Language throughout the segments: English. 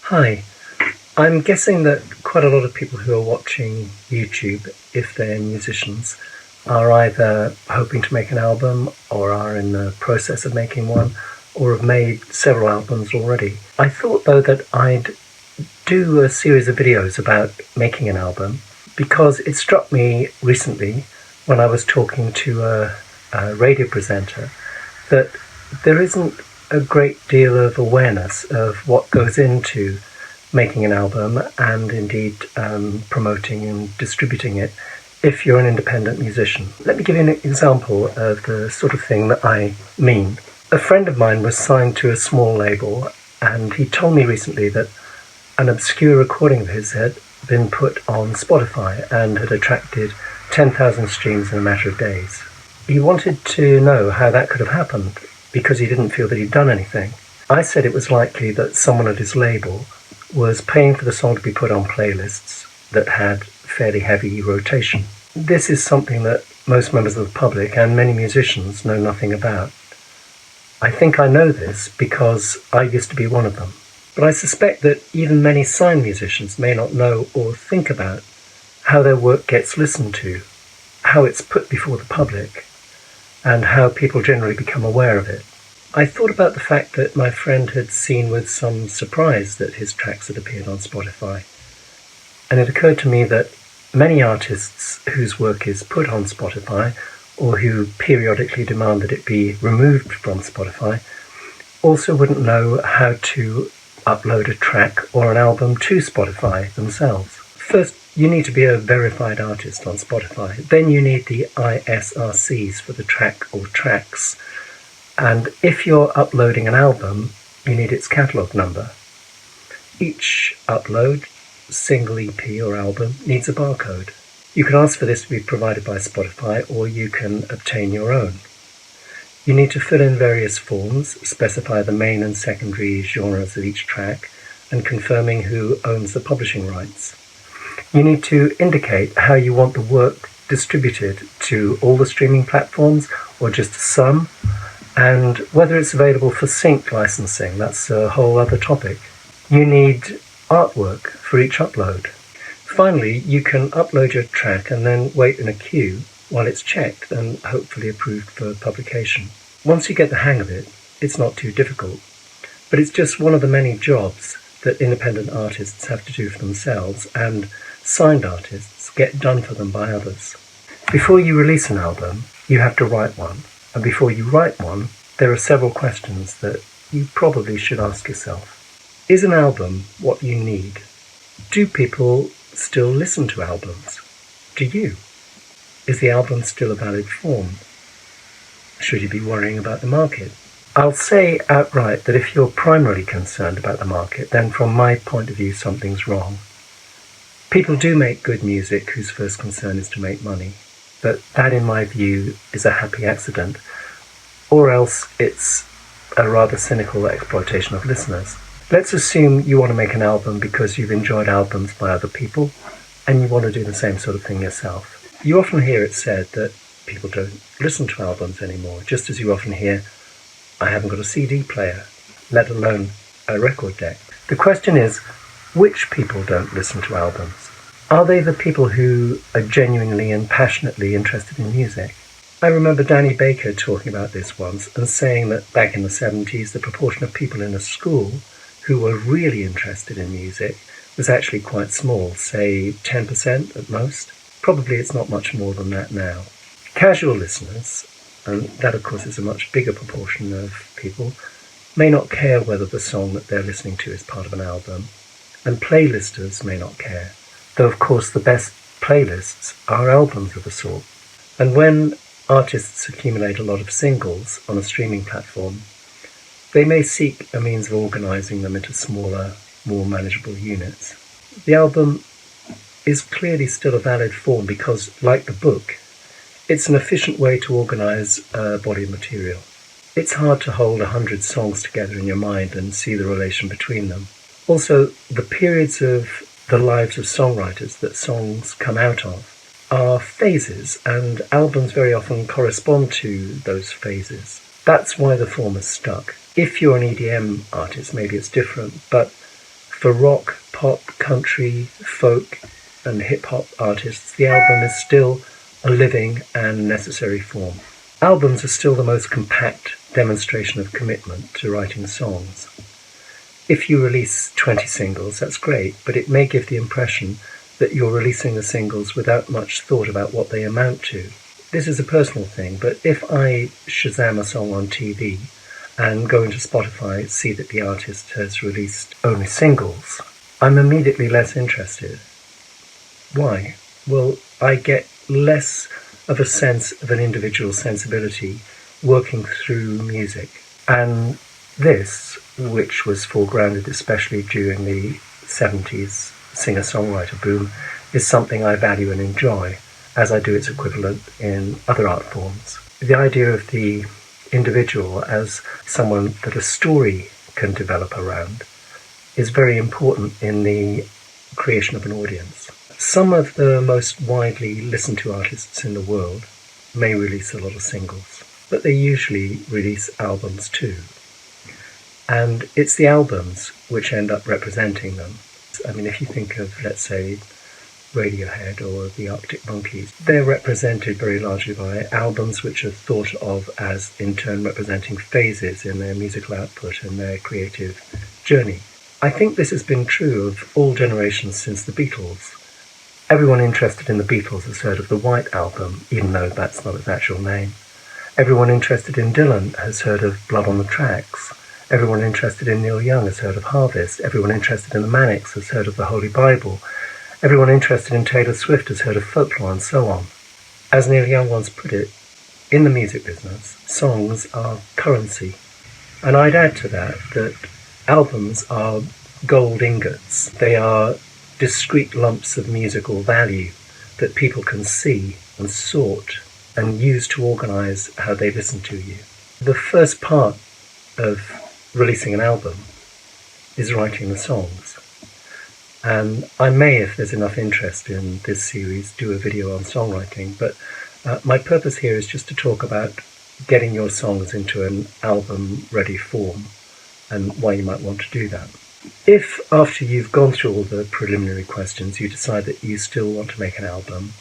Hi, I'm guessing that quite a lot of people who are watching YouTube, if they're musicians, are either hoping to make an album or are in the process of making one or have made several albums already. I thought though that I'd do a series of videos about making an album because it struck me recently when I was talking to a radio presenter that there isn't a great deal of awareness of what goes into making an album and indeed promoting and distributing it if you're an independent musician. Let me give you an example of the sort of thing that I mean. A friend of mine was signed to a small label, and he told me recently that an obscure recording of his had been put on Spotify and had attracted 10,000 streams in a matter of days. He wanted to know how that could have happened because he didn't feel that he'd done anything. I said it was likely that someone at his label was paying for the song to be put on playlists that had fairly heavy rotation. This is something that most members of the public and many musicians know nothing about. I think I know this because I used to be one of them. But I suspect that even many signed musicians may not know or think about how their work gets listened to, how it's put before the public, and how people generally become aware of it. I thought about the fact that my friend had seen with some surprise that his tracks had appeared on Spotify. And it occurred to me that many artists whose work is put on Spotify, or who periodically demand that it be removed from Spotify, also wouldn't know how to upload a track or an album to Spotify themselves. First, you need to be a verified artist on Spotify. Then you need the ISRCs for the track or tracks. And if you're uploading an album, you need its catalogue number. Each upload, single EP or album, needs a barcode. You can ask for this to be provided by Spotify, or you can obtain your own. You need to fill in various forms, specify the main and secondary genres of each track, and confirming who owns the publishing rights. You need to indicate how you want the work distributed to all the streaming platforms, or just some, and whether it's available for sync licensing. That's a whole other topic. You need artwork for each upload. Finally, you can upload your track and then wait in a queue while it's checked and hopefully approved for publication. Once you get the hang of it, it's not too difficult, but it's just one of the many jobs that independent artists have to do for themselves and signed artists get done for them by others. Before you release an album, you have to write one. And before you write one, there are several questions that you probably should ask yourself. Is an album what you need? Do people still listen to albums? Do you? Is the album still a valid form? Should you be worrying about the market? I'll say outright that if you're primarily concerned about the market, then from my point of view, something's wrong. People do make good music whose first concern is to make money. But that, in my view, is a happy accident, or else it's a rather cynical exploitation of listeners. Let's assume you want to make an album because you've enjoyed albums by other people, and you want to do the same sort of thing yourself. You often hear it said that people don't listen to albums anymore, just as you often hear, I haven't got a CD player, let alone a record deck. The question is, which people don't listen to albums? Are they the people who are genuinely and passionately interested in music? I remember Danny Baker talking about this once and saying that back in the 70s, the proportion of people in a school who were really interested in music was actually quite small, say 10% at most. Probably it's not much more than that now. Casual listeners, and that of course is a much bigger proportion of people, may not care whether the song that they're listening to is part of an album, and playlisters may not care. Though, of course, the best playlists are albums of a sort. And when artists accumulate a lot of singles on a streaming platform, they may seek a means of organising them into smaller, more manageable units. The album is clearly still a valid form because, like the book, it's an efficient way to organise a body of material. It's hard to hold 100 songs together in your mind and see the relation between them. Also, the periods of the lives of songwriters that songs come out of are phases, and albums very often correspond to those phases. That's why the form is stuck. If you're an EDM artist, maybe it's different, but For rock, pop, country, folk and hip-hop artists, the album is still a living and necessary form. Albums are still the most compact demonstration of commitment to writing songs. If you release 20 singles, that's great, but it may give the impression that you're releasing the singles without much thought about what they amount to. This is a personal thing, but if I Shazam a song on TV and go into Spotify, see that the artist has released only singles, I'm immediately less interested. Why? Well, I get less of a sense of an individual sensibility working through music. And this, which was foregrounded especially during the 70s singer-songwriter boom, is something I value and enjoy, as I do its equivalent in other art forms. The idea of the individual as someone that a story can develop around is very important in the creation of an audience. Some of the most widely listened to artists in the world may release a lot of singles, but they usually release albums too. And it's the albums which end up representing them. I mean, if you think of, let's say, Radiohead or the Arctic Monkeys, they're represented very largely by albums which are thought of as in turn representing phases in their musical output and their creative journey. I think this has been true of all generations since the Beatles. Everyone interested in the Beatles has heard of the White Album, even though that's not its actual name. Everyone interested in Dylan has heard of Blood on the Tracks. Everyone interested in Neil Young has heard of Harvest. Everyone interested in the Manics has heard of the Holy Bible. Everyone interested in Taylor Swift has heard of Folklore, and so on. As Neil Young once put it, in the music business, songs are currency. And I'd add to that albums are gold ingots. They are discrete lumps of musical value that people can see and sort and use to organise how they listen to you. The first part of releasing an album is writing the songs. And I may, if there's enough interest in this series, do a video on songwriting, but my purpose here is just to talk about getting your songs into an album-ready form and why you might want to do that. If, after you've gone through all the preliminary questions, you decide that you still want to make an album,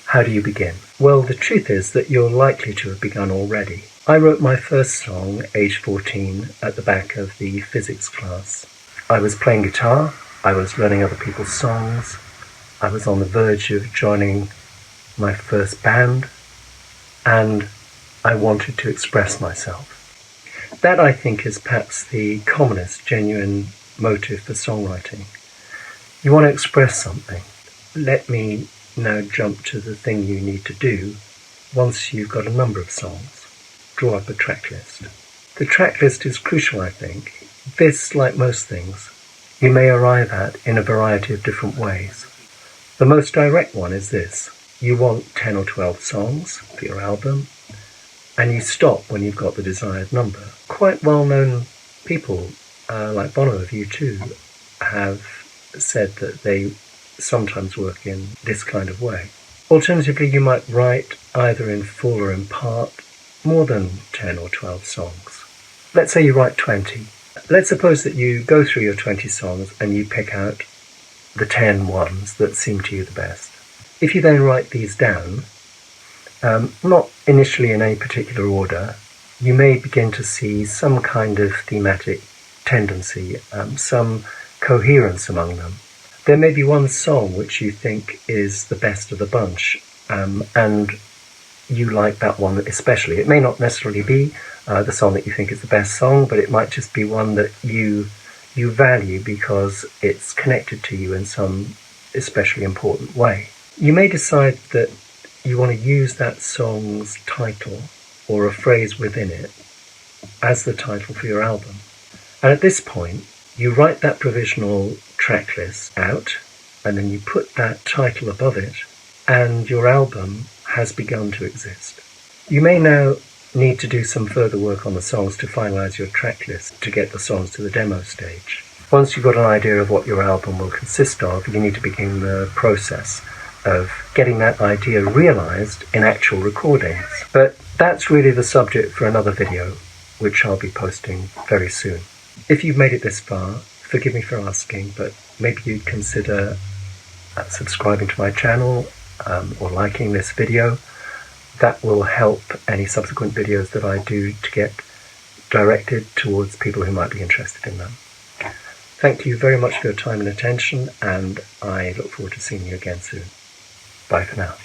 how do you begin? Well, the truth is that you're likely to have begun already. I wrote my first song, age 14, at the back of the physics class. I was playing guitar, I was learning other people's songs, I was on the verge of joining my first band, and I wanted to express myself. That, I think, is perhaps the commonest genuine motive for songwriting. You want to express something. Let me now jump to the thing you need to do once you've got a number of songs. Draw up a track list. The track list is crucial, I think. This, like most things, you may arrive at in a variety of different ways. The most direct one is this. You want 10 or 12 songs for your album, and you stop when you've got the desired number. Quite well-known people, like Bono of U2, have said that they sometimes work in this kind of way. Alternatively, you might write, either in full or in part, more than 10 or 12 songs. Let's say you write 20. Let's suppose that you go through your 20 songs and you pick out the 10 ones that seem to you the best. If you then write these down, not initially in any particular order, you may begin to see some kind of thematic tendency, some coherence among them. There may be one song which you think is the best of the bunch, and you like that one especially. It may not necessarily be the song that you think is the best song, but it might just be one that you value because it's connected to you in some especially important way. You may decide that you want to use that song's title or a phrase within it as the title for your album. And at this point, you write that provisional track list out, and then you put that title above it, and your album has begun to exist. You may now need to do some further work on the songs to finalise your track list to get the songs to the demo stage. Once you've got an idea of what your album will consist of, you need to begin the process of getting that idea realised in actual recordings. But that's really the subject for another video, which I'll be posting very soon. If you've made it this far, forgive me for asking, but maybe you'd consider subscribing to my channel or liking this video. That will help any subsequent videos that I do to get directed towards people who might be interested in them. Thank you very much for your time and attention, and I look forward to seeing you again soon. Bye for now.